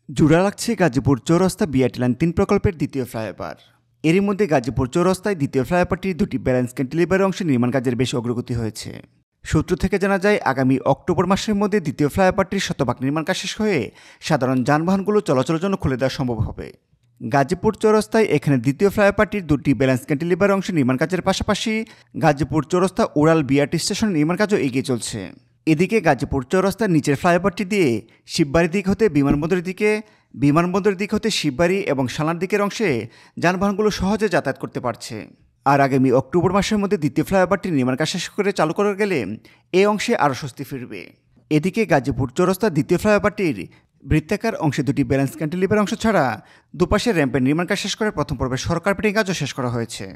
জোড়া লাগছে গাজীপুর চৌরাস্তা বিআরটি লাইন ৩ প্রকল্পের দ্বিতীয় ফ্লাইওভার। এরই মধ্যে গাজীপুর চৌরাস্তায় দ্বিতীয় ফ্লাইওভারটির দুটি ব্যালেন্স ক্যান্টিলিভার অংশে নির্মাণ কাজের বেশি অগ্রগতি হয়েছে। সূত্র থেকে জানা যায়, আগামী অক্টোবর মাসের মধ্যে দ্বিতীয় ফ্লাইওভারটির শতভাগ নির্মাণ কাজ শেষ হয়ে সাধারণ যানবাহনগুলো চলাচলের জন্য খুলে দেওয়া সম্ভব হবে। গাজীপুর চৌরাস্তায় এখানে দ্বিতীয় ফ্লাইওভারটির দুটি ব্যালেন্স ক্যান্টিলিভার অংশে নির্মাণ কাজের পাশাপাশি গাজীপুর চৌরাস্তা উড়াল বিআরটি স্টেশনের নির্মাণ কাজও এগিয়ে চলছে। এদিকে গাজীপুর চৌরাস্তার নিচের ফ্লাইওভারটি দিয়ে শিববাড়ির দিক হতে বিমানবন্দরের দিক হতে শিববাড়ি এবং সালার দিকের অংশে যানবাহনগুলো সহজে যাতায়াত করতে পারছে। আর আগামী অক্টোবর মাসের মধ্যে দ্বিতীয় ফ্লাইওভারটির নির্মাণ কাজ শেষ করে চালু করা গেলে এই অংশে আরও স্বস্তি ফিরবে। এদিকে গাজীপুর চৌরাস্তার দ্বিতীয় ফ্লাইওভারটির বৃত্তাকার অংশে দুটি ব্যালেন্স ক্যান্টিলিভার অংশ ছাড়া দুপাশে র্যাম্পের নির্মাণ কাজ শেষ করে প্রথম পর্বে সড়ক কার্পেটিং কাজও শেষ করা হয়েছে।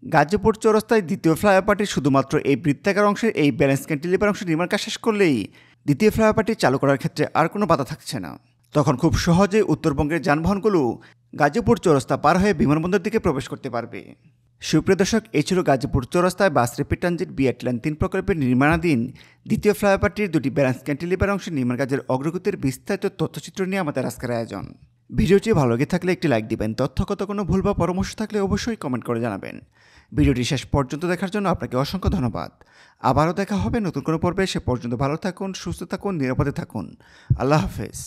গাজীপুর চৌরাস্তায় দ্বিতীয় ফ্লাইওভারটির শুধুমাত্র এই বৃত্তাকার অংশের এই ব্যালেন্স ক্যান্টিলিভার অংশের নির্মাণ কাজ শেষ করলেই দ্বিতীয় ফ্লাইওভারটি চালু করার ক্ষেত্রে আর কোনো বাধা থাকছে না। তখন খুব সহজে উত্তরবঙ্গের যানবাহনগুলো গাজীপুর চৌরাস্তা পার হয়ে বিমানবন্দর দিকে প্রবেশ করতে পারবে। সুপ্রিয় দর্শক, এই ছিল গাজীপুর চৌরাস্তায় বাস রেপিড ট্রানজিট বিআরটি লাইন ৩ প্রকল্পের নির্মাণাধীন দ্বিতীয় ফ্লাইওভারটির দুটি ব্যালেন্স ক্যান্টিলিভার অংশের নির্মাণ কাজের অগ্রগতির বিস্তারিত তথ্যচিত্র নিয়ে আমাদের আজকের আয়োজন। ভিডিওটি ভালো লেগে থাকলে একটি লাইক দিবেন। তথ্যগত কোনো ভুল বা পরামর্শ থাকলে অবশ্যই কমেন্ট করে জানাবেন। ভিডিওটি শেষ পর্যন্ত দেখার জন্য আপনাকে অসংখ্য ধন্যবাদ। আবারও দেখা হবে নতুন কোনো পর্বে। সে পর্যন্ত ভালো থাকুন, সুস্থ থাকুন, নিরাপদে থাকুন। আল্লাহ হাফেজ।